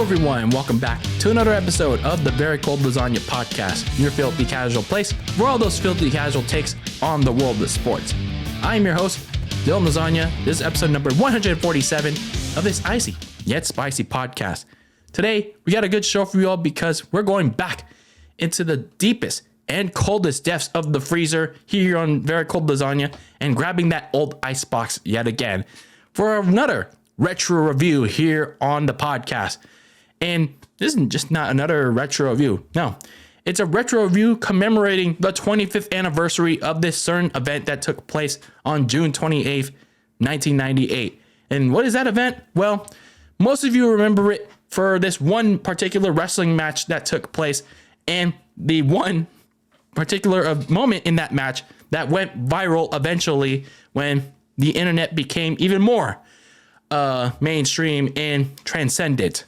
everyone, and welcome back to another episode of the Very Cold Lasagna podcast, your filthy casual place for all those filthy casual takes on the world of sports. I am your host, Dylan Lasagna. This is episode number 147 of this icy yet spicy podcast. Today, we got a good show for you all because we're going back into the deepest and coldest depths of the freezer here on Very Cold Lasagna and grabbing that old icebox yet again for another retro review here on the podcast. And this isn't just not another retro review. No, it's a retro review commemorating the 25th anniversary of this certain event that took place on June 28th, 1998. And what is that event? Well, most of you remember it for this one particular wrestling match that took place, and the one particular moment in that match that went viral eventually when the internet became even more mainstream and transcendent.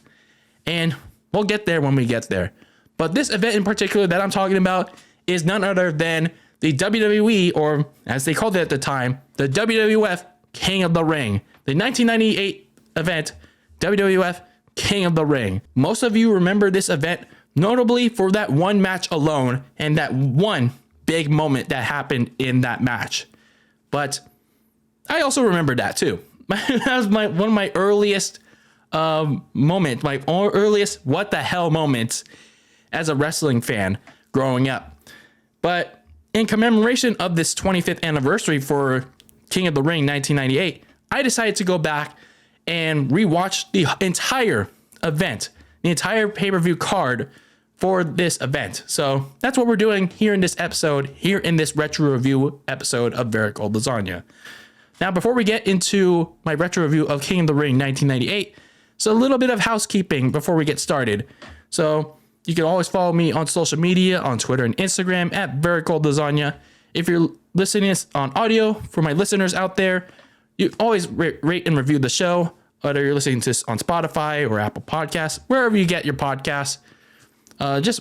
And we'll get there when we get there. But this event in particular that I'm talking about is none other than the WWE, or as they called it at the time, the WWF King of the Ring. The 1998 event, WWF King of the Ring. Most of you remember this event notably for that one match alone and that one big moment that happened in that match. But I also remember that too. That was one of my earliest moments, my earliest what the hell moments as a wrestling fan growing up. But in commemoration of this 25th anniversary for King of the Ring 1998, I decided to go back and rewatch the entire event, the entire pay-per-view card for this event. So that's what we're doing here in this episode, here in this retro review episode of Very Cold Lasagna. Now, before we get into my retro review of King of the Ring 1998, so a little bit of housekeeping before we get started. So you can always follow me on social media, on Twitter and Instagram at Very Cold Lasagna. If you're listening to this on audio, for my listeners out there, you always rate and review the show, whether you're listening to this on Spotify or Apple Podcasts, wherever you get your podcasts. Just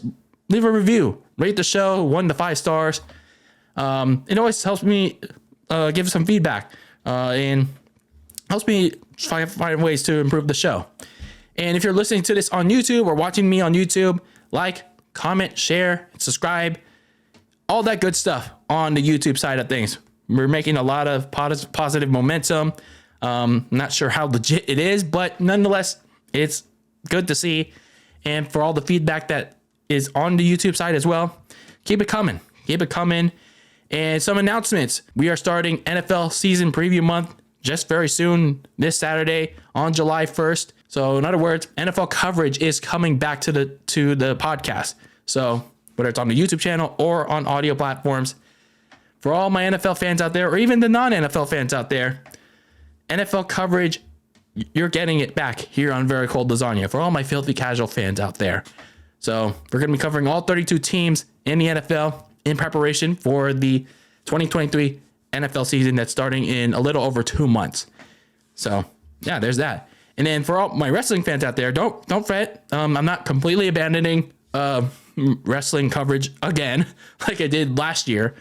leave a review, rate the show 1 to 5 stars. It always helps me give some feedback and helps me find ways to improve the show. And if you're listening to this on YouTube or watching me on YouTube, like, comment, share, subscribe, all that good stuff on the YouTube side of things. We're making a lot of positive momentum. Not sure how legit it is, but nonetheless, it's good to see. And for all the feedback that is on the YouTube side as well, keep it coming. Keep it coming. And some announcements. We are starting NFL season preview month just very soon, this Saturday on July 1st. So in other words, NFL coverage is coming back to the podcast. So whether it's on the YouTube channel or on audio platforms, for all my NFL fans out there, or even the non-NFL fans out there, NFL coverage, you're getting it back here on Very Cold Lasagna for all my filthy casual fans out there. So we're going to be covering all 32 teams in the NFL in preparation for the 2023 NFL season that's starting in a little over 2 months. So yeah, there's that. And then for all my wrestling fans out there, don't fret. I'm not completely abandoning wrestling coverage again like I did last year.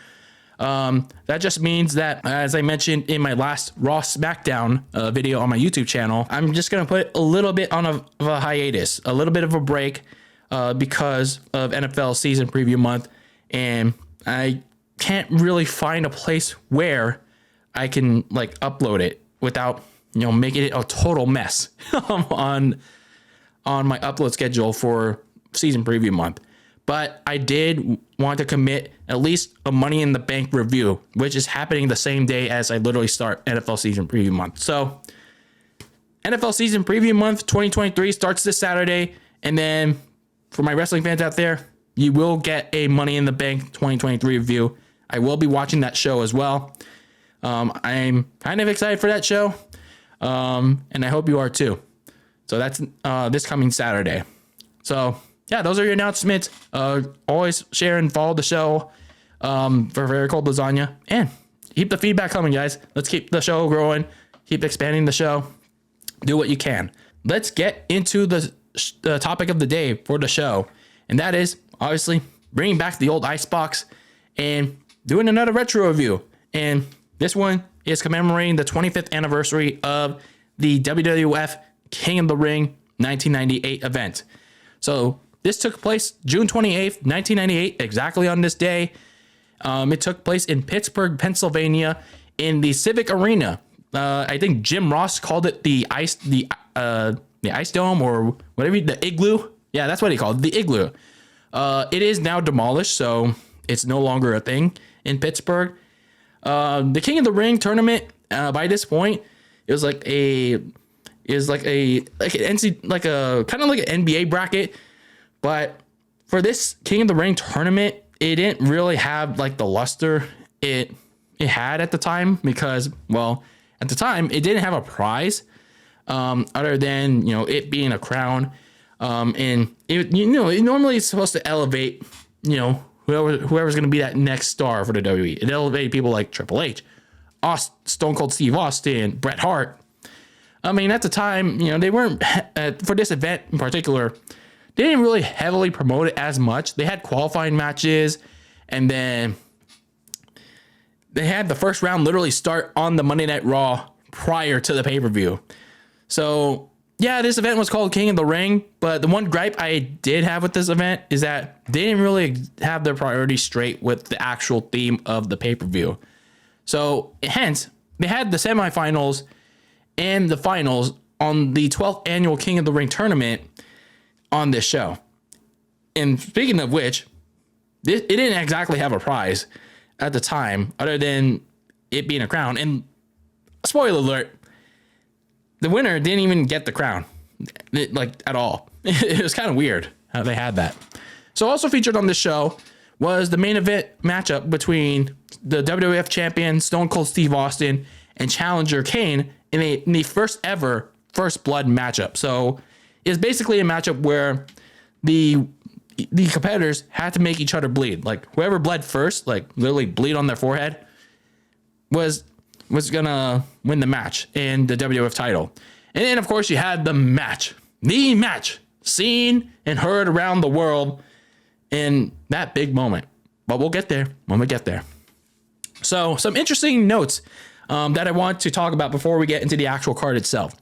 That just means that, as I mentioned in my last Raw SmackDown video on my YouTube channel, I'm just going to put a little bit on a hiatus, a little bit of a break because of NFL season preview month. And I can't really find a place where I can like upload it without, making it a total mess on my upload schedule for season preview month. But I did want to commit at least a Money in the Bank review, which is happening the same day as I literally start NFL season preview month. So NFL season preview month 2023 starts this Saturday. And then for my wrestling fans out there, you will get a Money in the Bank 2023 review. I will be watching that show as well. I'm kind of excited for that show. And I hope you are too. So that's this coming Saturday. So yeah, those are your announcements. Always share and follow the show for Very Cold Lasagna. And keep the feedback coming, guys. Let's keep the show growing. Keep expanding the show. Do what you can. Let's get into the topic of the day for the show. And that is, obviously, bringing back the old Icebox and doing another retro review. And this one is commemorating the 25th anniversary of the WWF King of the Ring 1998 event. So this took place June 28th, 1998, exactly on this day. It took place in Pittsburgh, Pennsylvania, in the Civic Arena. I think Jim Ross called it the ice dome, or whatever, the igloo. Yeah, that's what he called it, the igloo. It is now demolished, so it's no longer a thing in Pittsburgh. The King of the Ring tournament, by this point, it was like an NBA bracket, but for this King of the Ring tournament, it didn't really have like the luster it had at the time, because, well, at the time it didn't have a prize other than, it being a crown, and it normally it's supposed to elevate, whoever's going to be that next star for the WWE. It elevated people like Triple H, Stone Cold Steve Austin, Bret Hart. I mean, at the time, they weren't, for this event in particular, they didn't really heavily promote it as much. They had qualifying matches, and then they had the first round literally start on the Monday Night Raw prior to the pay-per-view. So, yeah, this event was called King of the Ring, but the one gripe I did have with this event is that they didn't really have their priorities straight with the actual theme of the pay-per-view. So, hence, they had the semifinals and the finals on the 12th annual King of the Ring tournament on this show. And speaking of which, it didn't exactly have a prize at the time, other than it being a crown. And spoiler alert, the winner didn't even get the crown, at all. It was kind of weird how they had that. So also featured on this show was the main event matchup between the WWF champion Stone Cold Steve Austin and challenger Kane in the first ever First Blood matchup. So it's basically a matchup where the competitors had to make each other bleed. Like, whoever bled first, like literally bleed on their forehead, was gonna win the match and the WWF title. And then, of course, you had the match seen and heard around the world in that big moment. But we'll get there when we get there. So, some interesting notes that I want to talk about before we get into the actual card itself.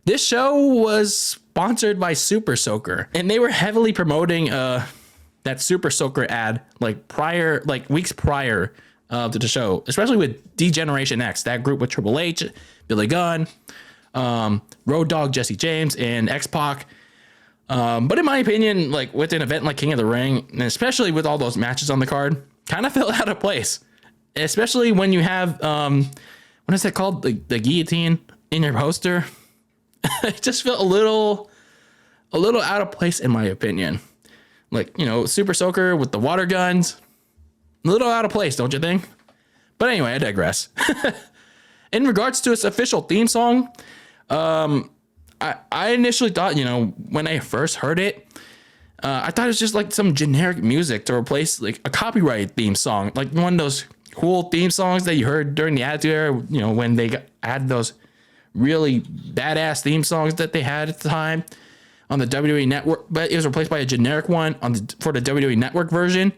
This show was sponsored by Super Soaker, and they were heavily promoting that Super Soaker ad weeks prior to the show, especially with D-Generation X, that group with Triple H, Billy Gunn, Road Dogg Jesse James, and X-Pac. But in my opinion, like with an event like King of the Ring, and especially with all those matches on the card, kind of fell out of place. Especially when you have, what is it called? The guillotine in your poster. It just felt a little out of place in my opinion. Like, Super Soaker with the water guns, a little out of place, don't you think? But anyway, I digress. In regards to its official theme song, I initially thought, when I first heard it, I thought it was just like some generic music to replace like a copyrighted theme song, like one of those cool theme songs that you heard during the Attitude Era, when they had those really badass theme songs that they had at the time on the WWE Network, but it was replaced by a generic one for the WWE Network version.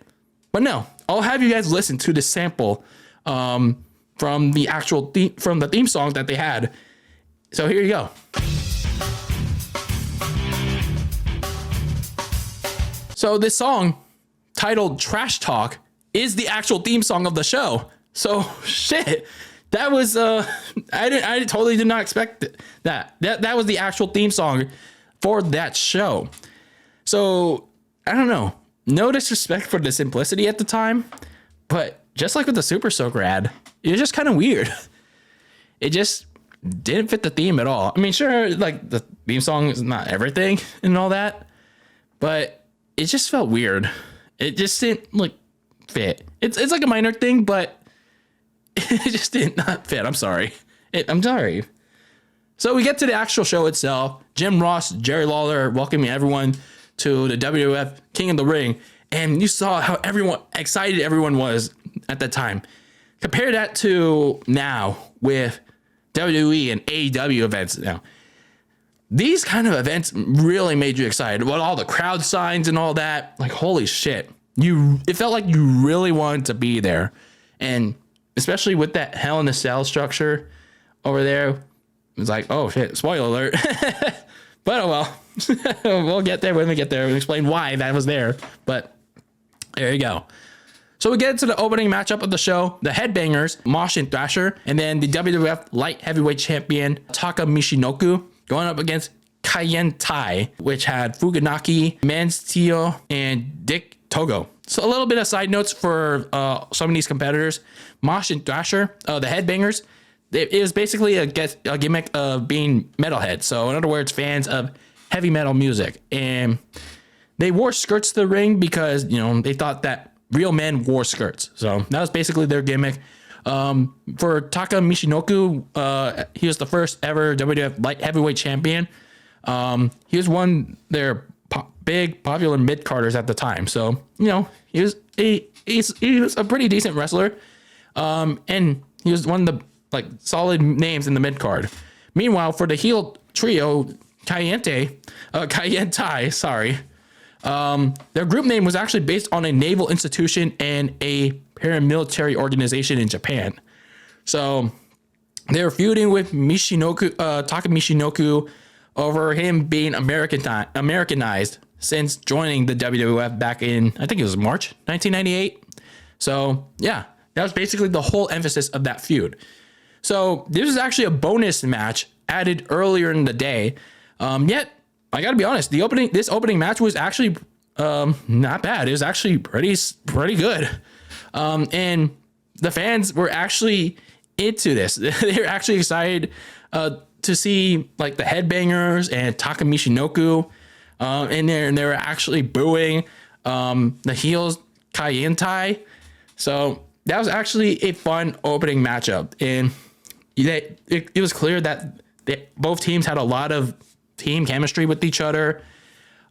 But no, I'll have you guys listen to the sample from the actual from the theme song that they had. So here you go. So this song, titled Trash Talk, is the actual theme song of the show. So shit. That was I totally did not expect that. That was the actual theme song for that show. So I don't know. No disrespect for the simplicity at the time, but just like with the Super Soaker ad, it was just kind of weird. It just didn't fit the theme at all. I mean, sure, like the theme song is not everything and all that, but it just felt weird. It just didn't fit. It's like a minor thing, but it just did not fit. I'm sorry. I'm sorry. So we get to the actual show itself. Jim Ross, Jerry Lawler welcoming everyone to the WWF King of the Ring. And you saw how excited everyone was at that time. Compare that to now with WWE and AEW events now. These kind of events really made you excited. With all the crowd signs and all that. Like, holy shit. It felt like you really wanted to be there. And especially with that Hell in a Cell structure over there, it's like, oh shit, spoiler alert. But oh well. We'll get there when we get there and explain why that was there. But there you go. So we get into the opening matchup of the show, the Headbangers, Mosh and Thrasher, and then the WWF Light Heavyweight Champion, Taka Michinoku, going up against Kaien Tai, which had Fuganaki, Manstio, and Dick Togo. So a little bit of side notes for some of these competitors. Mosh and Thrasher, the Headbangers, it was basically a gimmick of being metalhead. So in other words, fans of heavy metal music. And they wore skirts to the ring because, they thought that real men wore skirts. So that was basically their gimmick. For Taka Michinoku, he was the first ever WWF Light Heavyweight Champion. He was one of their big popular mid-carders at the time. So, he was a pretty decent wrestler. And he was one of the solid names in the mid-card. Meanwhile, for the heel trio, Kaien Tai, sorry. Their group name was actually based on a naval institution and a paramilitary organization in Japan. So they were feuding with Taka Michinoku over him being Americanized since joining the WWF back in, I think it was March 1998. So yeah, that was basically the whole emphasis of that feud. So this was actually a bonus match added earlier in the day. Yet I gotta be honest, this opening match was actually not bad. It was actually pretty good. And the fans were actually into this. They were actually excited to see the Headbangers and Taka Michinoku in there, and they were actually booing the heels Kaien Tai. So that was actually a fun opening matchup, and it was clear that both teams had a lot of team chemistry with each other.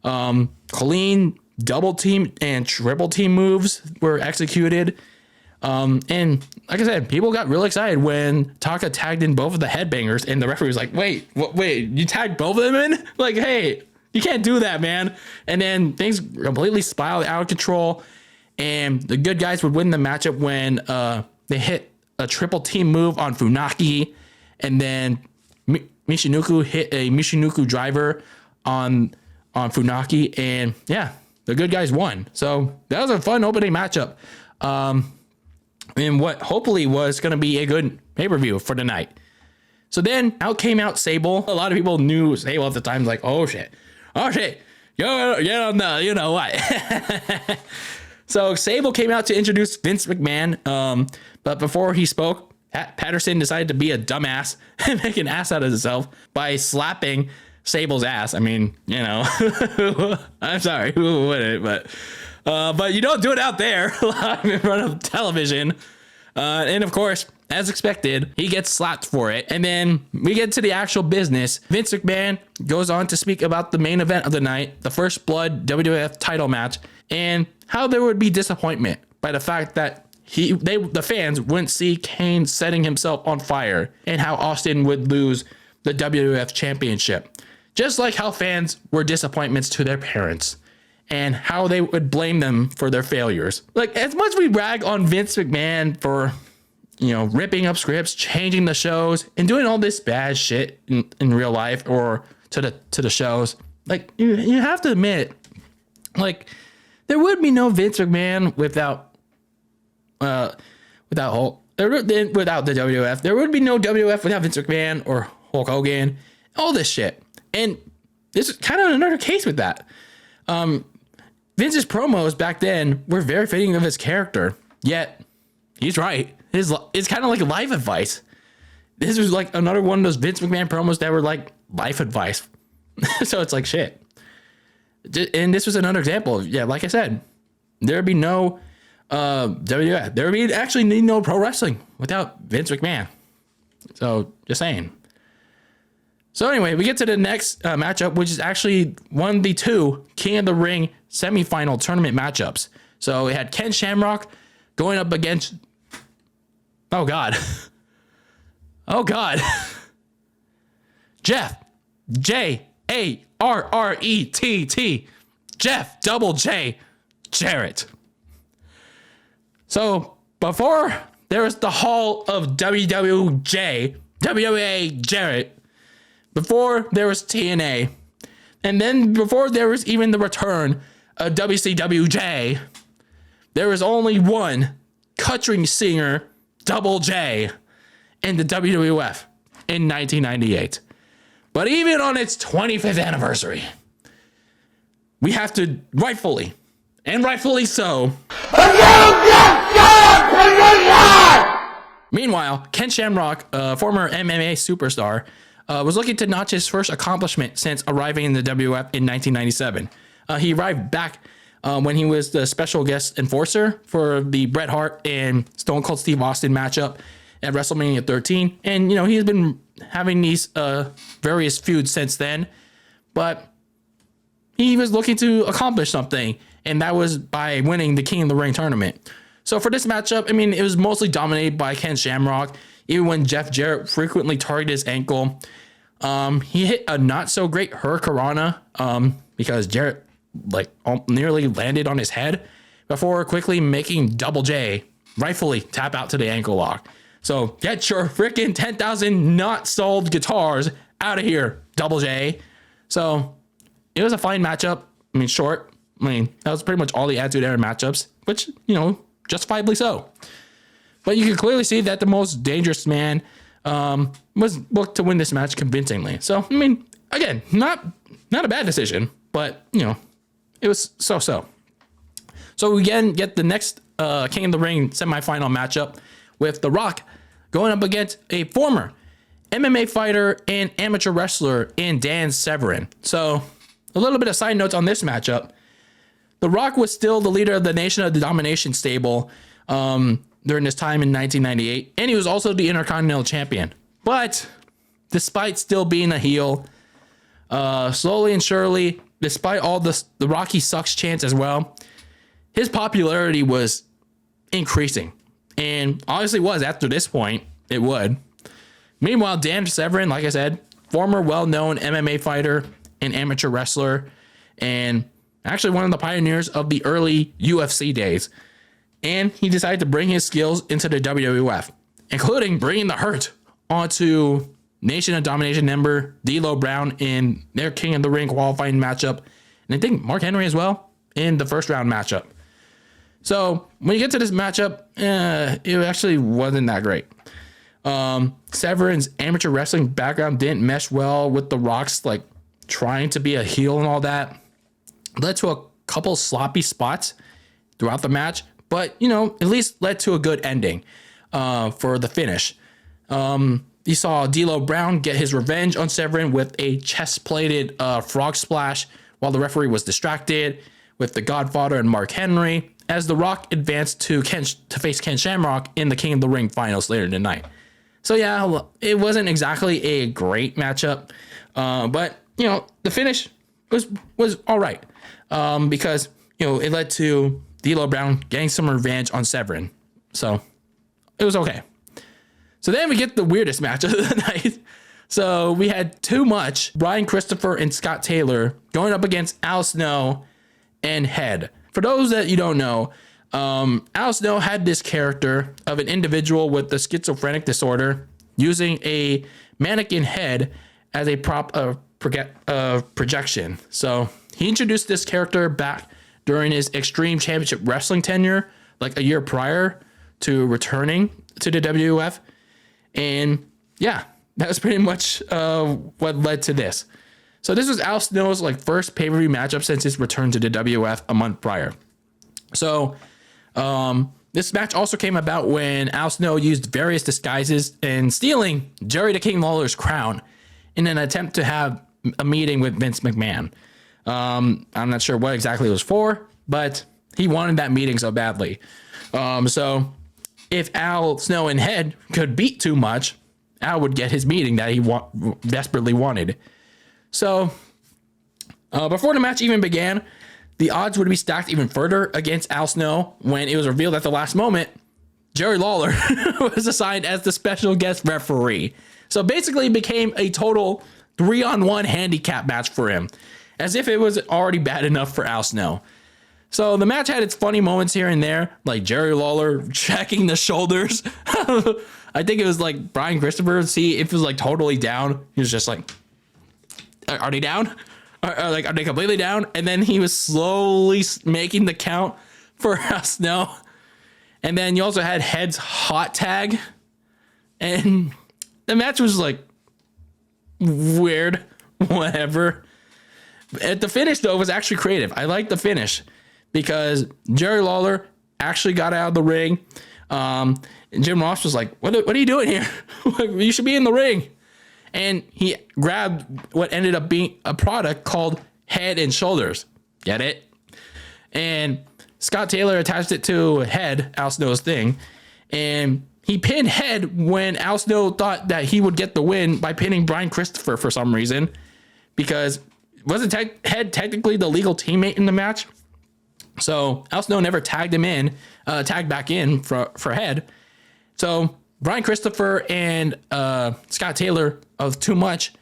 Clean double team and triple team moves were executed. And like I said, people got really excited when Taka tagged in both of the Headbangers, and the referee was like, wait, you tagged both of them in? Hey, you can't do that, man. And then things completely spiraled out of control, and the good guys would win the matchup when they hit a triple team move on Funaki, and then Michinoku hit a Michinoku driver on Funaki, and yeah, the good guys won. So that was a fun opening matchup. And what hopefully was going to be a good pay-per-view for the night. So then out came Sable. A lot of people knew Sable at the time, oh shit, you know what. So Sable came out to introduce Vince McMahon. But before he spoke, Patterson decided to be a dumbass and make an ass out of himself by slapping Sable's ass. I mean, I'm sorry, who wouldn't, but you don't do it out there live in front of television. And of course, as expected, he gets slapped for it. And then we get to the actual business. Vince McMahon goes on to speak about the main event of the night, the First Blood WWF title match, and how there would be disappointment by the fact that the fans wouldn't see Kane setting himself on fire, and how Austin would lose the WWF Championship. Just like how fans were disappointments to their parents, and how they would blame them for their failures. As much as we brag on Vince McMahon for, ripping up scripts, changing the shows, and doing all this bad shit in real life or to the shows, you have to admit, there would be no Vince McMahon without Hulk, without the WWF. There would be no WWF without Vince McMahon or Hulk Hogan, all this shit. And this is kind of another case with that. Vince's promos back then were very fitting of his character, yet he's right. It's kind of like life advice. This was another one of those Vince McMahon promos that were life advice. So it's shit. And this was another example of, like I said, there'd be no WWF. There would be actually no pro wrestling without Vince McMahon. So just saying. So anyway, we get to the next matchup, which is actually one of the two King of the Ring semi-final tournament matchups. So we had Ken Shamrock going up against... Oh, God. Jeff. Jarrett. Jeff Double J. Jarrett. So before there was the Hall of WWA Jarrett, before there was TNA, And then before there was even the return of WCWJ, there was only one country singer, Double J, in the WWF in 1998. But even on its 25th anniversary, we have to rightfully so. Meanwhile, Ken Shamrock, former MMA superstar, was looking to notch his first accomplishment since arriving in the WWF in 1997. He arrived back when he was the special guest enforcer for the Bret Hart and Stone Cold Steve Austin matchup at WrestleMania 13. And, he's been having these various feuds since then. But he was looking to accomplish something, and that was by winning the King of the Ring tournament. So for this matchup, it was mostly dominated by Ken Shamrock, even when Jeff Jarrett frequently targeted his ankle. He hit a not so great hurricanrana because Jarrett nearly landed on his head before quickly making Double J rightfully tap out to the ankle lock. So get your freaking 10,000 not sold guitars out of here, Double J. So it was a fine matchup. Short. That was pretty much all the Attitude Era matchups, which, justifiably so. But you can clearly see that the most dangerous man was booked to win this match convincingly. So, again, not a bad decision, but, it was so-so. So we again get the next King of the Ring semifinal matchup with The Rock going up against a former MMA fighter and amateur wrestler in Dan Severn. So a little bit of side notes on this matchup. The Rock was still the leader of the Nation of the Domination stable during this time in 1998, and he was also the Intercontinental Champion. But despite still being a heel, slowly and surely, despite all the Rocky sucks chants as well, his popularity was increasing. And obviously was after this point, it would. Meanwhile, Dan Severn, like I said, former well-known MMA fighter and amateur wrestler, and actually one of the pioneers of the early UFC days. And he decided to bring his skills into the WWF, including bringing the Hurt onto Nation of Domination member D'Lo Brown in their King of the Ring qualifying matchup. And I think Mark Henry as well in the first round matchup. So when you get to this matchup, it actually wasn't that great. Severn's amateur wrestling background didn't mesh well with The Rock's trying to be a heel and all that. Led to a couple sloppy spots throughout the match, but at least led to a good ending for the finish. You saw D'Lo Brown get his revenge on Severn with a chest-plated frog splash while the referee was distracted with the Godfather and Mark Henry, as The Rock advanced to face Ken Shamrock in the King of the Ring finals later tonight. So yeah, it wasn't exactly a great matchup, but the finish was all right because it led to D'Lo Brown getting some revenge on Severn, so it was okay. So then we get the weirdest match of the night. So we had Too Much, Brian Christopher and Scott Taylor going up against Al Snow and Head. For those that you don't know, Al Snow had this character of an individual with a schizophrenic disorder using a mannequin head as a prop of projection. So he introduced this character back during his Extreme Championship Wrestling tenure, a year prior to returning to the WWF. And yeah, that was pretty much what led to this. So this was Al Snow's first pay-per-view matchup since his return to the WWF a month prior. So this match also came about when Al Snow used various disguises in stealing Jerry the King Lawler's crown in an attempt to have a meeting with Vince McMahon. I'm not sure what exactly it was for, but he wanted that meeting so badly. So if Al Snow and Head could beat Too Much, Al would get his meeting that he desperately wanted. So before the match even began, the odds would be stacked even further against Al Snow when it was revealed at the last moment Jerry Lawler was assigned as the special guest referee. So basically it became a total 3-on-1 handicap match for him, as if it was already bad enough for Al Snow. So the match had its funny moments here and there, like Jerry Lawler checking the shoulders. I think it was Brian Christopher, see if it was totally down. He was just are they down? are they completely down? And then he was slowly making the count for Al Snow. And then you also had Head's hot tag. And the match was like weird, whatever. At the finish, though, was actually creative. I like the finish because Jerry Lawler actually got out of the ring. And Jim Ross was like, what are you doing here? You should be in the ring. And he grabbed what ended up being a product called Head and Shoulders. Get it? And Scott Taylor attached it to Head, Al Snow's thing. And he pinned Head when Al Snow thought that he would get the win by pinning Brian Christopher for some reason. Because wasn't Head technically the legal teammate in the match? So Al Snow never tagged back in for Head. So Brian Christopher and Scott Taylor of Too Much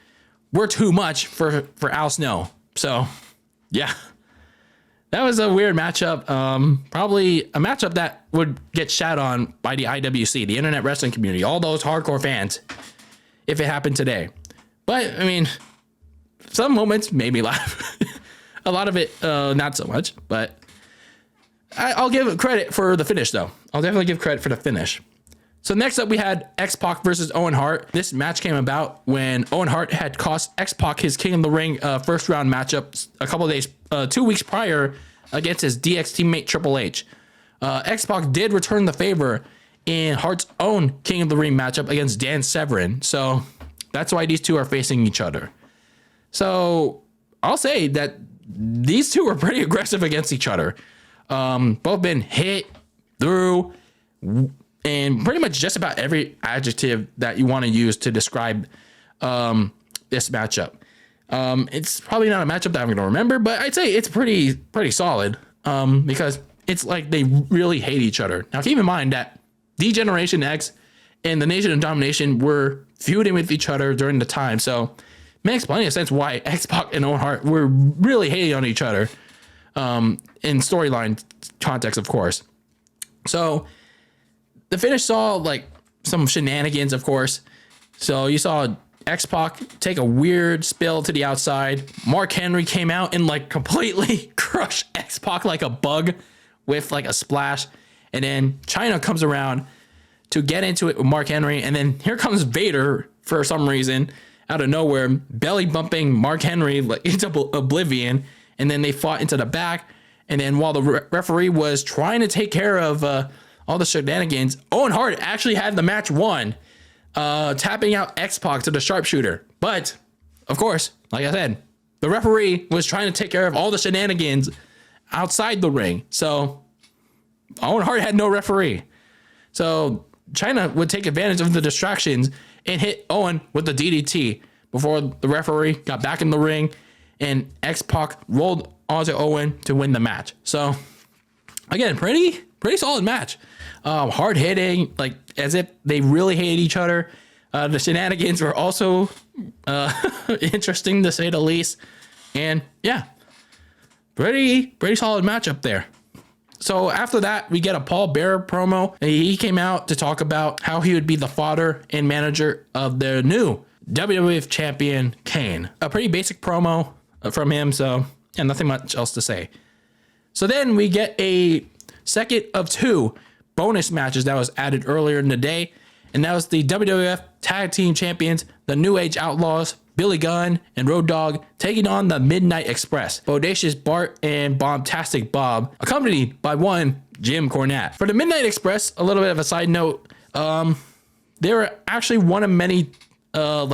were too much for Al Snow. So, yeah. That was a weird matchup. Probably a matchup that would get shat on by the IWC, the Internet Wrestling community, all those hardcore fans, if it happened today. But, I mean, some moments made me laugh. A lot of it, not so much. But I'll give credit for the finish, though. I'll definitely give credit for the finish. So next up, we had X-Pac versus Owen Hart. This match came about when Owen Hart had cost X-Pac his King of the Ring first round matchup a couple of days, 2 weeks prior against his DX teammate Triple H. X-Pac did return the favor in Hart's own King of the Ring matchup against Dan Severn. So that's why these two are facing each other. So I'll say that these two are pretty aggressive against each other. Both been hit, through, and pretty much just about every adjective that you want to use to describe this matchup. It's probably not a matchup that I'm going to remember, but I'd say it's pretty solid because it's like they really hate each other. Now, keep in mind that D-Generation X and the Nation of Domination were feuding with each other during the time, so it makes plenty of sense why X-Pac and Owen Hart were really hating on each other in storyline context, of course. So the finish saw like some shenanigans, of course. So you saw X-Pac take a weird spill to the outside. Mark Henry came out and like completely crushed X-Pac like a bug with like a splash. And then China comes around to get into it with Mark Henry. And then here comes Vader for some reason out of nowhere, belly bumping Mark Henry like into oblivion. And then they fought into the back. And then while the referee was trying to take care of all the shenanigans, Owen Hart actually had the match won, tapping out X-Pac to the sharpshooter. But, of course, like I said, the referee was trying to take care of all the shenanigans outside the ring. So, Owen Hart had no referee. So, China would take advantage of the distractions and hit Owen with the DDT before the referee got back in the ring and X-Pac rolled onto Owen to win the match. So, again, pretty solid match. Hard hitting, like as if they really hate each other. The shenanigans were also interesting to say the least. And yeah, pretty solid match up there. So after that, we get a Paul Bearer promo. He came out to talk about how he would be the father and manager of their new WWF champion, Kane. A pretty basic promo from him, so yeah, nothing much else to say. So then we get a second of two bonus matches that was added earlier in the day, and that was the WWF Tag Team Champions, the New Age Outlaws, Billy Gunn and Road Dogg, taking on the Midnight Express, Bodacious Bart and Bombastic Bob, accompanied by one Jim Cornette. For the Midnight Express, a little bit of a side note, they were actually one of many, I'm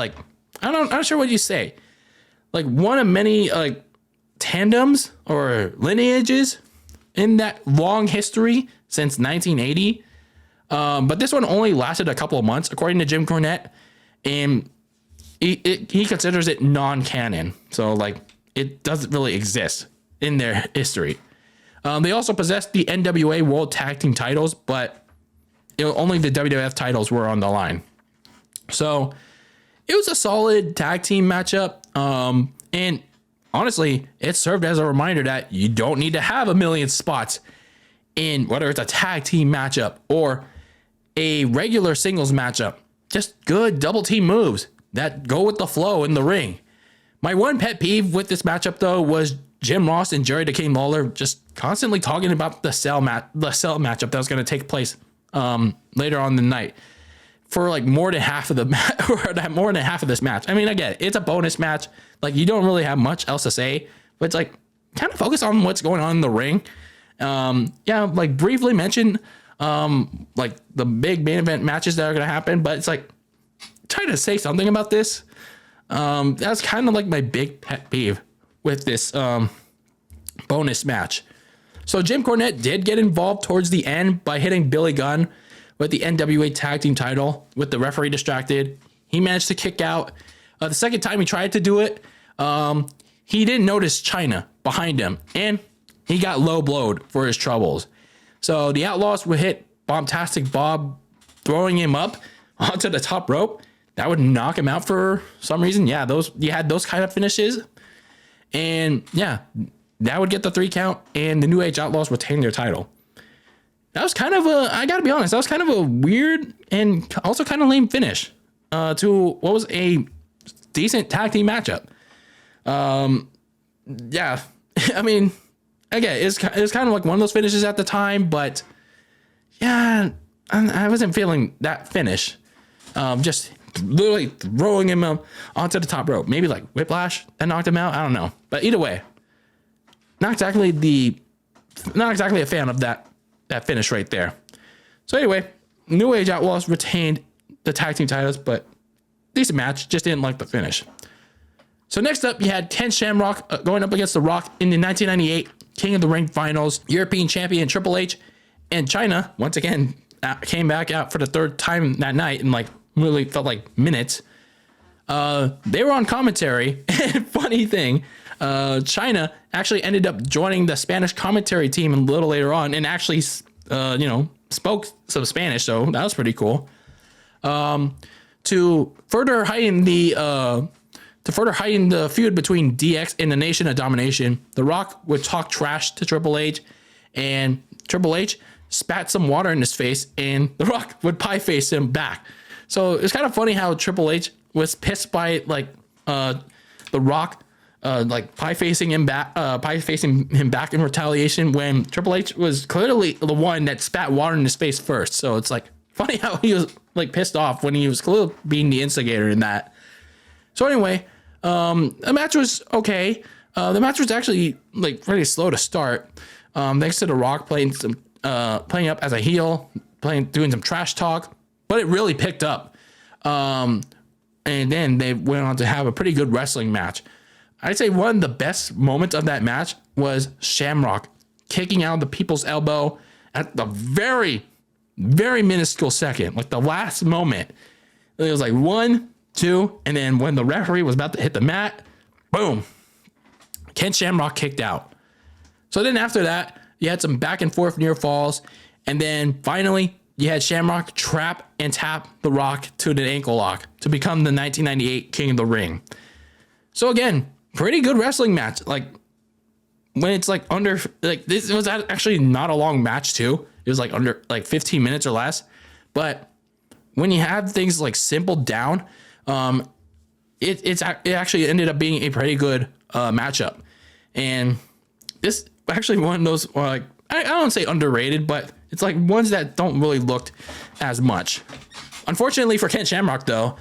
not sure what you say, like one of many like tandems or lineages in that long history since 1980. But this one only lasted a couple of months, according to Jim Cornette, and he considers it non-canon. So like it doesn't really exist in their history. They also possessed the NWA World Tag Team titles, but only the WWF titles were on the line. So it was a solid tag team matchup. And honestly, it served as a reminder that you don't need to have a million spots in whether it's a tag team matchup or a regular singles matchup. Just good double team moves that go with the flow in the ring. My one pet peeve with this matchup, though, was Jim Ross and Jerry the King Lawler just constantly talking about the cell matchup that was going to take place later on in the night for like more than half of this match. I mean, I get it. It's a bonus match. Like, you don't really have much else to say, but it's like kind of focus on what's going on in the ring. Like briefly mention like the big main event matches that are going to happen, but it's like try to say something about this. That's kind of like my big pet peeve with this bonus match. So Jim Cornette did get involved towards the end by hitting Billy Gunn with the NWA Tag Team title with the referee distracted. He managed to kick out. The second time he tried to do it, he didn't notice China behind him, and he got low blowed for his troubles. So the Outlaws would hit Bombastic Bob, throwing him up onto the top rope. That would knock him out for some reason. Yeah, you had those kind of finishes. And yeah, that would get the 3 count, and the New Age Outlaws retain their title. That was kind of I gotta be honest, that was kind of a weird and also kind of lame finish to what was a decent tag team matchup. Yeah, I mean, again, it's kind of like one of those finishes at the time, but yeah, I wasn't feeling that finish. Just literally throwing him onto the top rope. Maybe like Whiplash that knocked him out. I don't know. But either way, not exactly a fan of that finish right there. So anyway, New Age Outlaws retained the tag team titles, but decent match. Just didn't like the finish. So next up, you had Ken Shamrock going up against The Rock in the 1998 King of the Ring Finals. European champion Triple H and China once again came back out for the third time that night and like really felt like minutes. They were on commentary. And funny thing, China actually ended up joining the Spanish commentary team a little later on and actually, spoke some Spanish. So that was pretty cool. To further heighten the feud between DX and the Nation of Domination, The Rock would talk trash to Triple H, and Triple H spat some water in his face, and The Rock would pie face him back. So it's kind of funny how Triple H was pissed by The Rock pie facing him back in retaliation when Triple H was clearly the one that spat water in his face first. So it's like funny how he was like pissed off when he was clearly being the instigator in that. So anyway, the match was okay. The match was actually like pretty slow to start. Thanks to The Rock playing up as a heel, doing some trash talk, but it really picked up. And then they went on to have a pretty good wrestling match. I'd say one of the best moments of that match was Shamrock kicking out the people's elbow at the very, very minuscule second, like the last moment. It was like 1, 2, and then when the referee was about to hit the mat, boom, Ken Shamrock kicked out. So then after that, you had some back and forth near falls, and then finally you had Shamrock trap and tap The Rock to the ankle lock to become the 1998 King of the Ring. So again, pretty good wrestling match. Like when it's like under, like this was actually not a long match too. It was like under like 15 minutes or less. But when you have things like simple down, it actually ended up being a pretty good matchup. And this actually one of those like I don't say underrated, but it's like ones that don't really look as much. Unfortunately for Ken Shamrock though,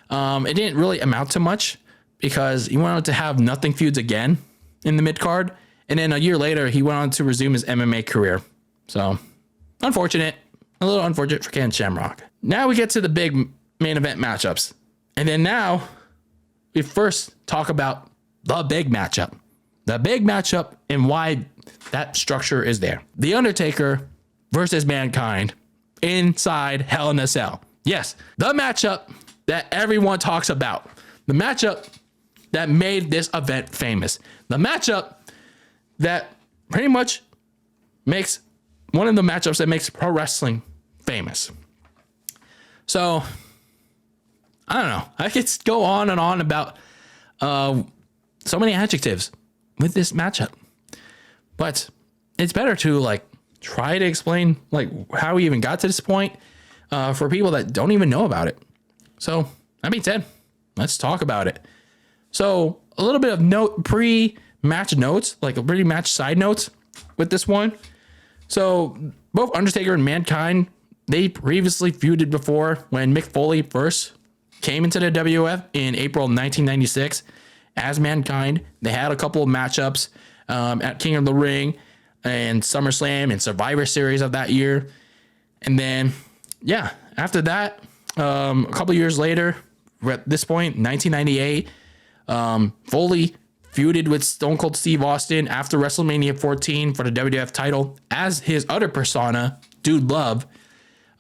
it didn't really amount to much because he went on to have nothing feuds again in the mid card, and then a year later he went on to resume his MMA career. So unfortunate, a little unfortunate for Ken Shamrock. Now we get to the big main event matchups, and then now we first talk about the big matchup and why that structure is there. The Undertaker versus Mankind inside Hell in a Cell. Yes, the matchup that everyone talks about. The matchup that made this event famous. The matchup that pretty much makes one of the matchups that makes pro wrestling famous. So, I don't know. I could go on and on about so many adjectives with this matchup. But it's better to like try to explain like how we even got to this point for people that don't even know about it. So that being said, let's talk about it. So a little bit of pre-match notes, like a pre-match side notes with this one. So both Undertaker and Mankind, they previously feuded before when Mick Foley first came into the WWF in April 1996 as Mankind. They had a couple of matchups at King of the Ring and SummerSlam and Survivor Series of that year. And then, yeah, after that, a couple years later, we're at this point, 1998, Foley feuded with Stone Cold Steve Austin after WrestleMania 14 for the WWF title as his other persona, Dude Love.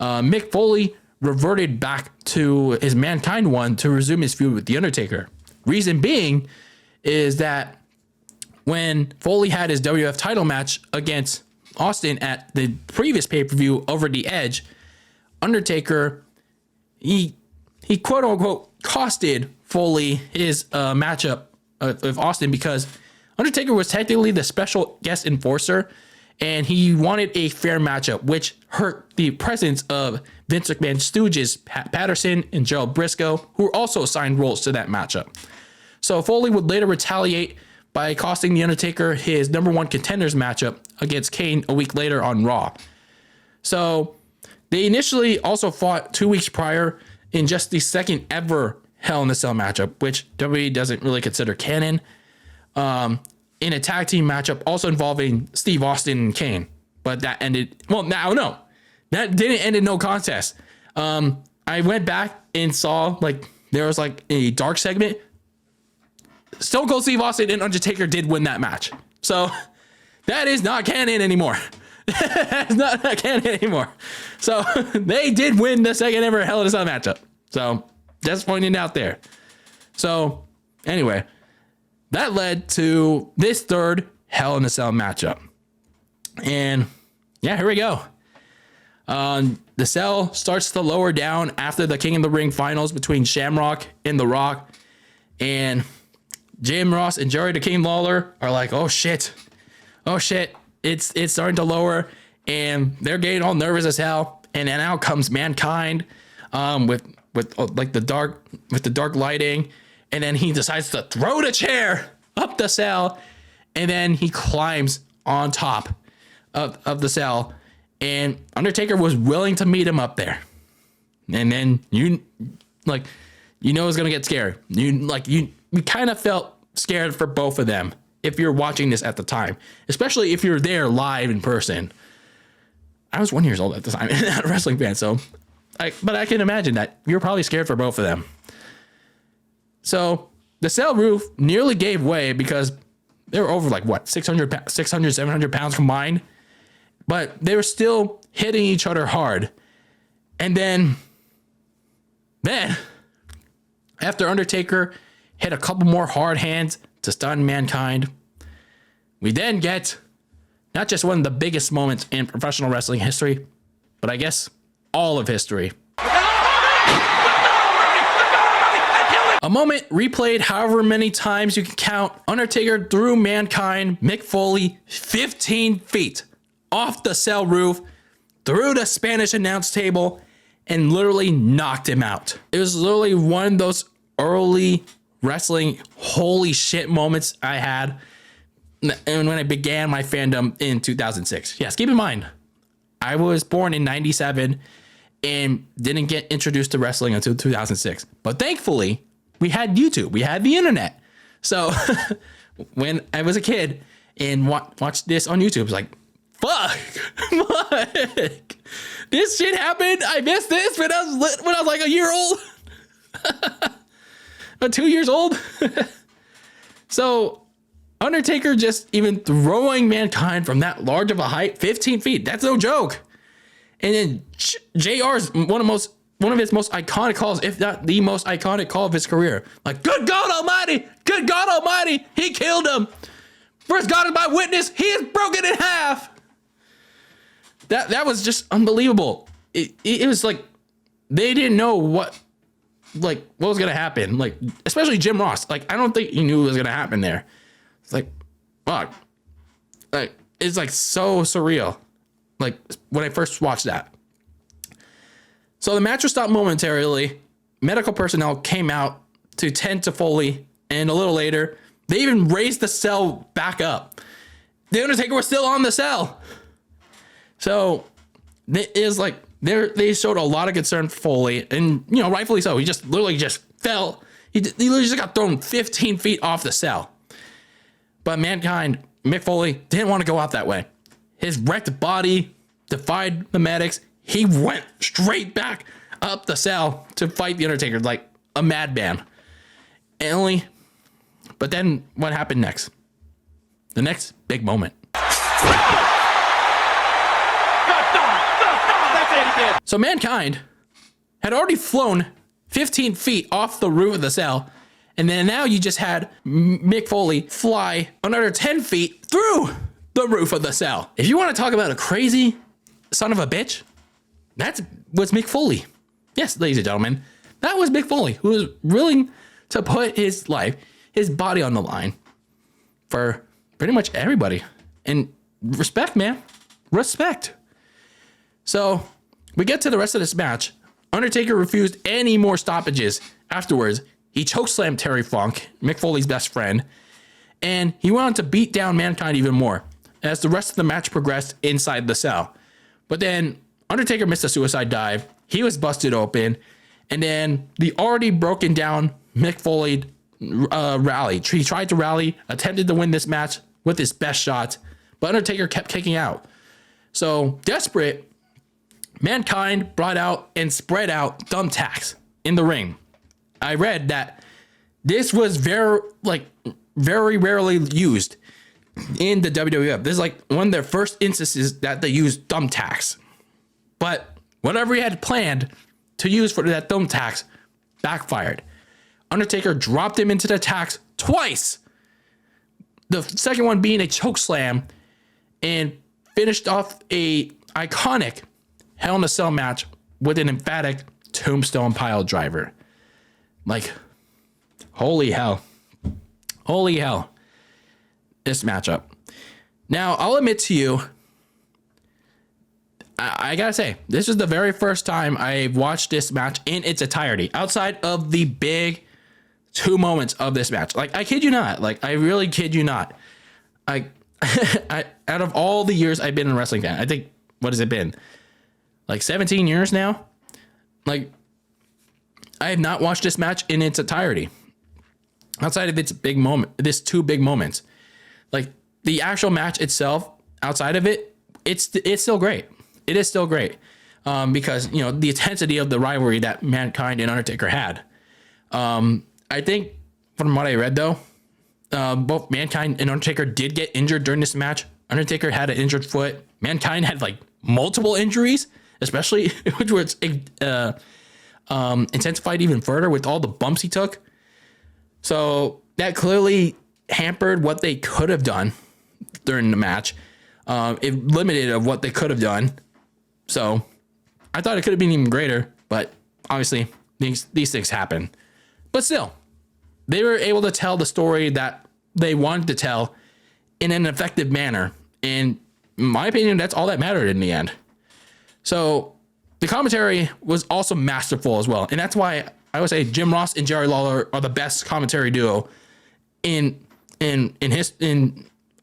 Mick Foley reverted back to his Mankind one to resume his feud with The Undertaker. Reason being is that when Foley had his WWF title match against Austin at the previous pay-per-view Over the Edge, Undertaker, he quote unquote costed Foley his matchup with Austin because Undertaker was technically the special guest enforcer and he wanted a fair matchup, which hurt the presence of Vince McMahon's stooges, Pat Patterson and Gerald Briscoe, who were also assigned roles to that matchup. So Foley would later retaliate by costing The Undertaker his number one contenders matchup against Kane a week later on Raw. So they initially also fought 2 weeks prior in just the second ever Hell in a Cell matchup, which WWE doesn't really consider canon, in a tag team matchup also involving Steve Austin and Kane. But that ended, well, no, that didn't end in no contest. I went back and saw, like, there was like a dark segment. Stone Cold Steve Austin and Undertaker did win that match. So that is not canon anymore. That's not canon anymore. So they did win the second ever Hell in a Cell matchup. So just pointing out there. So anyway, that led to this third Hell in a Cell matchup. And yeah, here we go. The cell starts to lower down after the King of the Ring finals between Shamrock and The Rock. And Jim Ross and Jerry the King Lawler are like, oh shit, it's starting to lower, and they're getting all nervous as hell. And then out comes Mankind, with like the dark lighting, and then he decides to throw the chair up the cell, and then he climbs on top of the cell, and Undertaker was willing to meet him up there. And then you it's gonna get scary. We kind of felt scared for both of them if you're watching this at the time, especially if you're there live in person. I was 1 year old at the time, not a wrestling fan, but I can imagine that you're probably scared for both of them. So the cell roof nearly gave way because they were over 600, 700 pounds combined, but they were still hitting each other hard. And then after Undertaker hit a couple more hard hands to stun Mankind, we then get not just one of the biggest moments in professional wrestling history, but I guess all of history. A moment replayed however many times you can count. Undertaker threw Mankind, Mick Foley, 15 feet off the cell roof, through the Spanish announce table, and literally knocked him out. It was literally one of those early wrestling holy shit moments I had when I began my fandom in 2006. Yes, keep in mind, I was born in 97 and didn't get introduced to wrestling until 2006. But thankfully, we had YouTube. We had the internet. So when I was a kid and watched this on YouTube, it's like, fuck, this shit happened. I missed this when I was like a year old. 2 years old. So Undertaker just even throwing Mankind from that large of a height, 15 feet, that's no joke. And then JR's one of his most iconic calls, if not the most iconic call of his career. Like, good God Almighty, he killed him. First God is my witness, he is broken in half. That was just unbelievable. It was like they didn't know what was gonna happen. Like, especially Jim Ross. Like, I don't think he knew what was gonna happen there. It's like, fuck. Like, it's like so surreal. Like, when I first watched that. So the match was stopped momentarily. Medical personnel came out to tend to Foley And a little later, they even raised the cell back up. The Undertaker was still on the cell. So it is like they showed a lot of concern for Foley, and rightfully so. He just literally just fell. He literally just got thrown 15 feet off the cell. But Mankind, Mick Foley, didn't want to go out that way. His wrecked body defied the medics. He went straight back up the cell to fight the Undertaker like a madman. But then what happened next? The next big moment. So Mankind had already flown 15 feet off the roof of the cell, and then now you just had Mick Foley fly another 10 feet through the roof of the cell. If you want to talk about a crazy son of a bitch, that was Mick Foley. Yes, ladies and gentlemen, that was Mick Foley, who was willing to put his life, his body on the line for pretty much everybody. And respect, man. Respect. So we get to the rest of this match. Undertaker refused any more stoppages afterwards. He chokeslammed Terry Funk, Mick Foley's best friend, and he went on to beat down Mankind even more as the rest of the match progressed inside the cell. But then Undertaker missed a suicide dive. He was busted open, and then the already broken down Mick Foley rallied. He tried to rally, attempted to win this match with his best shot, but Undertaker kept kicking out. So desperate, Mankind brought out and spread out thumbtacks in the ring. I read that this was very rarely used in the WWF. This is like one of their first instances that they used thumbtacks. But whatever he had planned to use for that thumbtacks backfired. Undertaker dropped him into the tacks twice. The second one being a choke slam, and finished off a iconic Hell in a Cell match with an emphatic tombstone pile driver. Like, holy hell. Holy hell. This matchup. Now, I'll admit to you, I gotta say, this is the very first time I've watched this match in its entirety, outside of the big 2 moments of this match. Like, I kid you not. Like, I really kid you not. I out of all the years I've been a wrestling fan, I think, what has it been? Like 17 years now? Like, I have not watched this match in its entirety. Outside of its big moment, this 2 big moments. Like, the actual match itself, outside of it, it's still great. It is still great. Because, the intensity of the rivalry that Mankind and Undertaker had. I think, from what I read though, both Mankind and Undertaker did get injured during this match. Undertaker had an injured foot. Mankind had like multiple injuries, especially which was intensified even further with all the bumps he took. So that clearly hampered what they could have done during the match. It limited of what they could have done. So I thought it could have been even greater, but obviously these things happen. But still, they were able to tell the story that they wanted to tell in an effective manner. And in my opinion, that's all that mattered in the end. So the commentary was also masterful as well. And that's why I would say Jim Ross and Jerry Lawler are the best commentary duo in I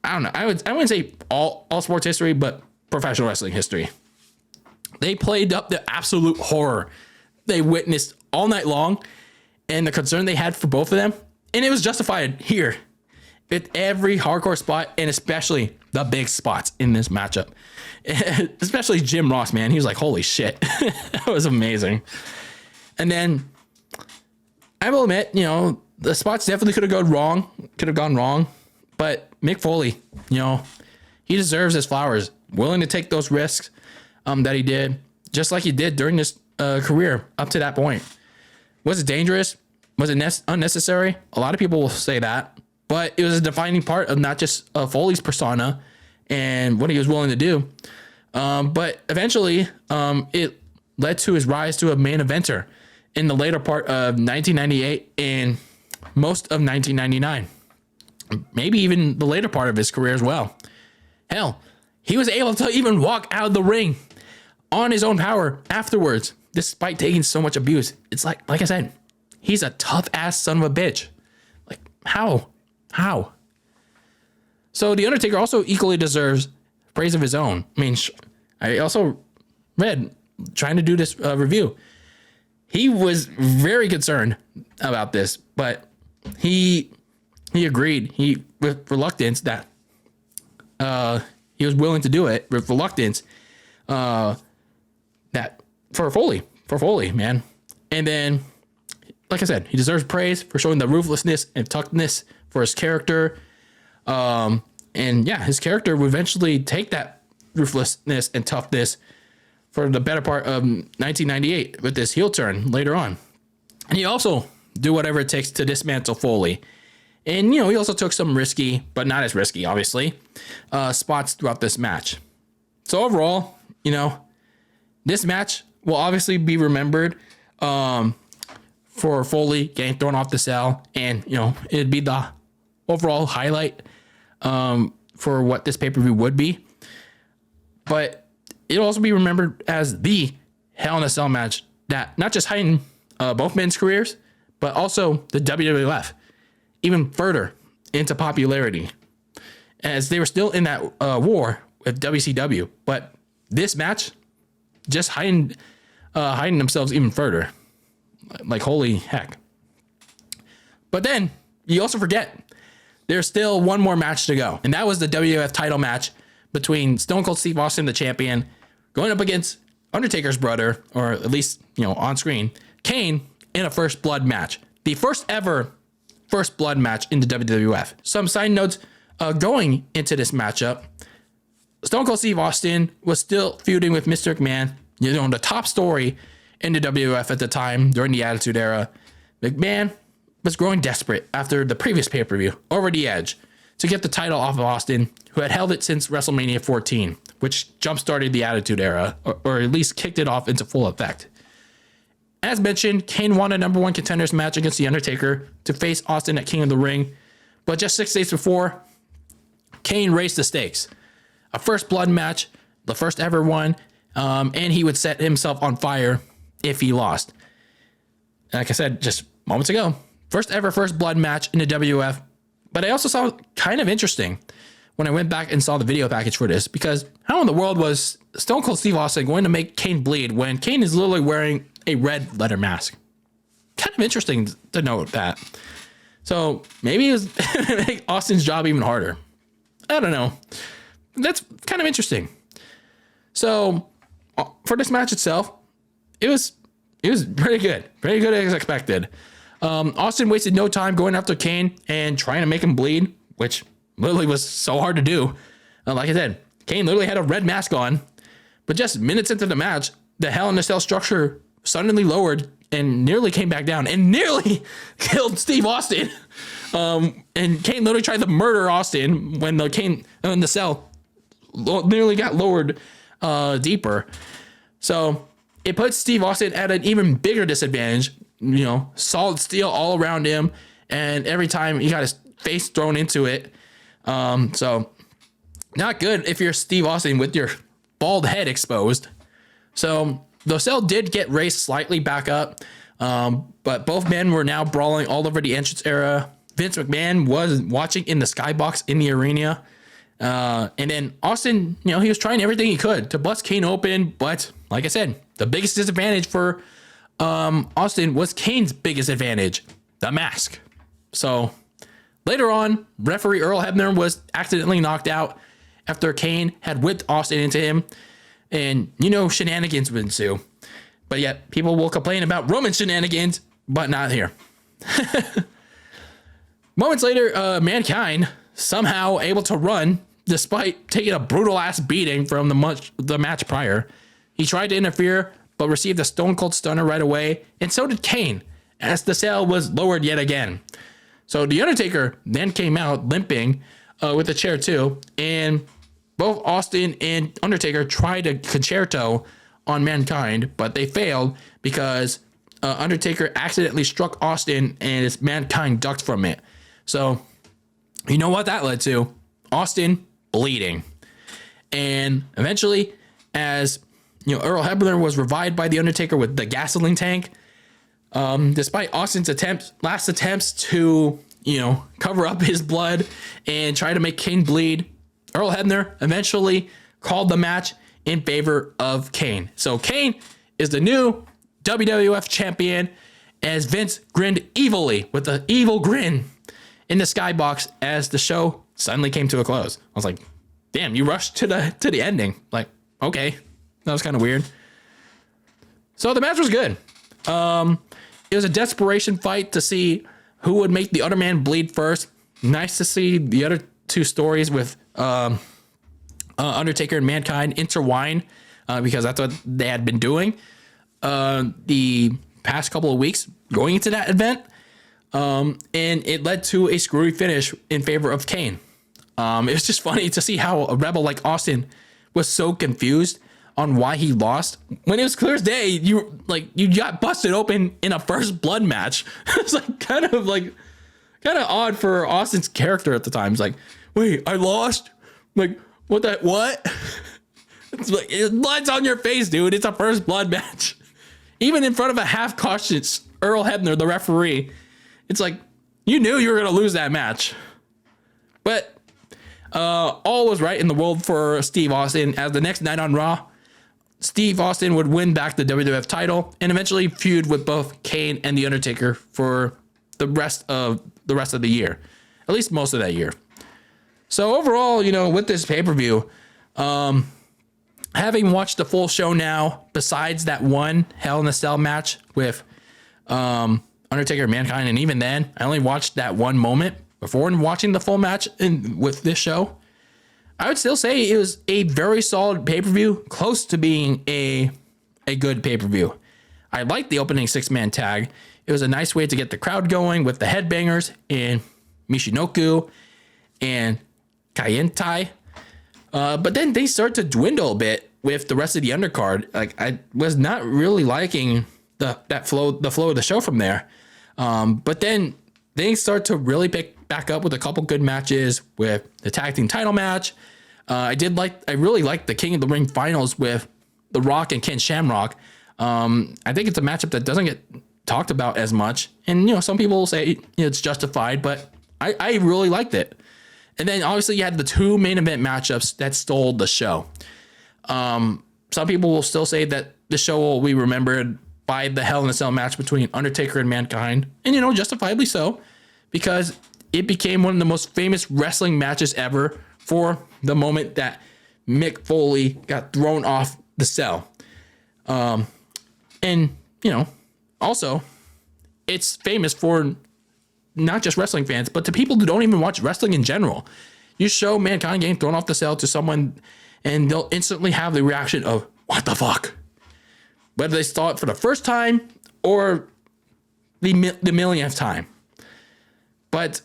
don't know. I wouldn't say all sports history, but professional wrestling history. They played up the absolute horror they witnessed all night long and the concern they had for both of them. And it was justified here at every hardcore spot, and especially the big spots in this matchup. Especially Jim Ross, man. He was like, holy shit. That was amazing. And then I will admit, the spots definitely could have gone wrong. But Mick Foley, he deserves his flowers. Willing to take those risks that he did, just like he did during this career up to that point. Was it dangerous? Was it unnecessary? A lot of people will say that. But it was a defining part of not just Foley's persona and what he was willing to do. But eventually, it led to his rise to a main eventer in the later part of 1998 and most of 1999. Maybe even the later part of his career as well. Hell, he was able to even walk out of the ring on his own power afterwards, despite taking so much abuse. It's like I said, he's a tough ass son of a bitch. Like, How? So the Undertaker also equally deserves praise of his own. I mean, I also read, trying to do this review, he was very concerned about this, but he agreed. With reluctance that he was willing to do it with reluctance. That for Foley, man. And then, like I said, he deserves praise for showing the ruthlessness and toughness for his character. And yeah, his character would eventually take that ruthlessness and toughness for the better part of 1998 with this heel turn later on. And he also do whatever it takes to dismantle Foley. And, he also took some risky, but not as risky, obviously, spots throughout this match. So overall, this match will obviously be remembered for Foley getting thrown off the cell. And, it'd be the overall highlight for what this pay-per-view would be. But it'll also be remembered as the Hell in a Cell match that not just heightened both men's careers, but also the WWF even further into popularity, as they were still in that war with WCW. But this match just heightened themselves even further. Like, holy heck. But then you also forget there's still one more match to go. And that was the WWF title match between Stone Cold Steve Austin, the champion, going up against Undertaker's brother, or at least, on screen, Kane, in a first blood match. The first ever first blood match in the WWF. Some side notes going into this matchup. Stone Cold Steve Austin was still feuding with Mr. McMahon. The top story in the WWF at the time during the Attitude Era. McMahon was growing desperate after the previous pay-per-view, Over the Edge, to get the title off of Austin, who had held it since WrestleMania 14, which jump-started the Attitude Era, or at least kicked it off into full effect. As mentioned, Kane won a number one contenders match against The Undertaker to face Austin at King of the Ring, but just 6 days before, Kane raised the stakes. A first blood match, the first ever one, and he would set himself on fire if he lost. Like I said just moments ago, first ever first blood match in the WWF. But I also saw kind of interesting when I went back and saw the video package for this, because how in the world was Stone Cold Steve Austin going to make Kane bleed when Kane is literally wearing a red leather mask? Kind of interesting to note that. So maybe it was make Austin's job even harder. I don't know. That's kind of interesting. So for this match itself, it was pretty good as expected. Austin wasted no time going after Kane and trying to make him bleed, which literally was so hard to do. Like I said, Kane literally had a red mask on, but just minutes into the match, the Hell in a Cell structure suddenly lowered and nearly came back down and nearly killed Steve Austin. And Kane literally tried to murder Austin when the cell nearly got lowered deeper. So it puts Steve Austin at an even bigger disadvantage. Solid steel all around him, and every time he got his face thrown into it. So not good if you're Steve Austin with your bald head exposed. So the cell did get raised slightly back up, but both men were now brawling all over the entrance area. Vince McMahon was watching in the skybox in the arena. And then Austin, he was trying everything he could to bust Kane open, but like I said, the biggest disadvantage for Austin was Kane's biggest advantage, the mask. So later on, referee Earl Hebner was accidentally knocked out after Kane had whipped Austin into him, and shenanigans would ensue. But yet people will complain about Roman shenanigans, but not here. Moments later, Mankind somehow able to run despite taking a brutal ass beating from the match prior. He tried to interfere, but received a Stone Cold Stunner right away, and so did Kane, as the cell was lowered yet again. So The Undertaker then came out limping with a chair too, and both Austin and Undertaker tried a concerto on Mankind, but they failed because Undertaker accidentally struck Austin and his Mankind ducked from it. So you know what that led to? Austin bleeding. And eventually, as Earl Hebner was revived by The Undertaker with the gasoline tank. Despite Austin's last attempts to, cover up his blood and try to make Kane bleed. Earl Hebner eventually called the match in favor of Kane. So Kane is the new WWF champion, as Vince grinned evilly with an evil grin in the skybox as the show suddenly came to a close. I was like, damn, you rushed to the ending. Like, okay, that was kind of weird. So the match was good. It was a desperation fight to see who would make the other man bleed first. Nice to see the other two stories with Undertaker and Mankind intertwine, because that's what they had been doing the past couple of weeks going into that event. And it led to a screwy finish in favor of Kane. It was just funny to see how a rebel like Austin was so confused on why he lost when it was clear as day. You got busted open in a first blood match. It's like kind of odd for Austin's character at the time. It's like, wait, I lost? Like, what? It's like, blood's on your face, dude. It's a first blood match. Even in front of a half cautious Earl Hebner, the referee, it's like, you knew you were going to lose that match. But all was right in the world for Steve Austin, as the next night on Raw, Steve Austin would win back the WWF title and eventually feud with both Kane and The Undertaker for the rest of the year, at least most of that year. So overall, with this pay-per-view, having watched the full show now, besides that one Hell in a Cell match with Undertaker and Mankind, and even then, I only watched that one moment before watching the full match with this show, I would still say it was a very solid pay-per-view, close to being a good pay-per-view. I liked the opening 6-man tag. It was a nice way to get the crowd going with the headbangers in Michinoku and Kaientai. But then they start to dwindle a bit with the rest of the undercard. Like, I was not really liking the flow of the show from there. But then they start to really pick back up with a couple good matches with the tag team title match. I really liked the King of the Ring finals with The Rock and Ken Shamrock. I think it's a matchup that doesn't get talked about as much. And, some people will say it's justified, but I really liked it. And then obviously you had the two main event matchups that stole the show. Some people will still say that the show will be remembered by the Hell in a Cell match between Undertaker and Mankind. And, justifiably so, because it became one of the most famous wrestling matches ever for the moment that Mick Foley got thrown off the cell. And, also it's famous for not just wrestling fans, but to people who don't even watch wrestling in general. You show Mankind getting thrown off the cell to someone and they'll instantly have the reaction of, what the fuck? Whether they saw it for the first time or the millionth time. But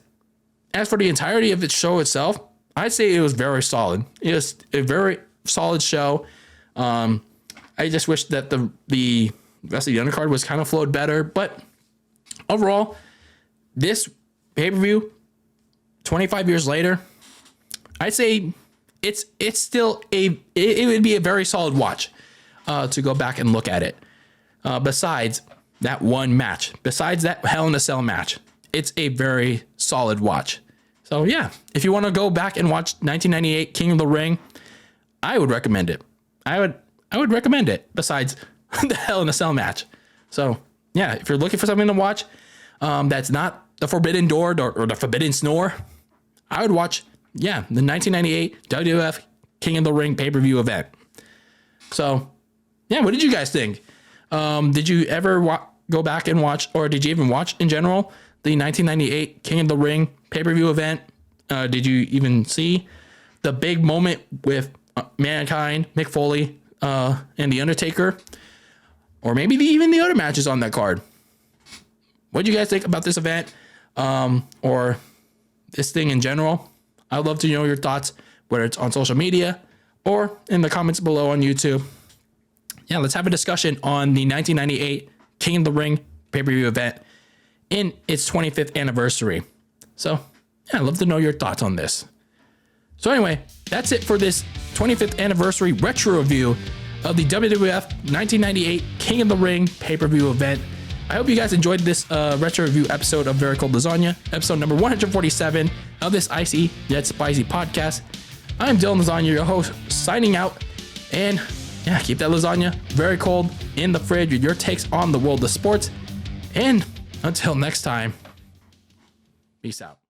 as for the entirety of the show itself, I'd say it was very solid. It was a very solid show. I just wish that the rest of the undercard was kind of flowed better. But overall, this pay-per-view, 25 years later, I'd say it's still it would be a very solid watch to go back and look at it. Besides that one match, besides that Hell in a Cell match, it's a very solid watch. So yeah, if you want to go back and watch 1998 King of the Ring, I would recommend it. I would recommend it besides the Hell in a Cell match. So yeah, if you're looking for something to watch that's not the Forbidden Door or the Forbidden Snore, I would watch, the 1998 WWF King of the Ring pay-per-view event. So yeah, what did you guys think? Did you ever go back and watch, or did you even watch in general the 1998 King of the Ring pay-per-view event? Did you even see the big moment with Mankind, Mick Foley, and The Undertaker? Or maybe even the other matches on that card? What do you guys think about this event? Or this thing in general? I'd love to know your thoughts, whether it's on social media or in the comments below on YouTube. Yeah, let's have a discussion on the 1998 King of the Ring pay-per-view event in its 25th anniversary. So, yeah, I'd love to know your thoughts on this. So anyway, that's it for this 25th anniversary retro review of the WWF 1998 King of the Ring pay-per-view event. I hope you guys enjoyed this retro review episode of Very Cold Lasagna, episode number 147 of this icy yet spicy podcast. I'm Dylan Lasagna, your host, signing out. And yeah, keep that lasagna very cold in the fridge with your takes on the world of sports. And until next time, peace out.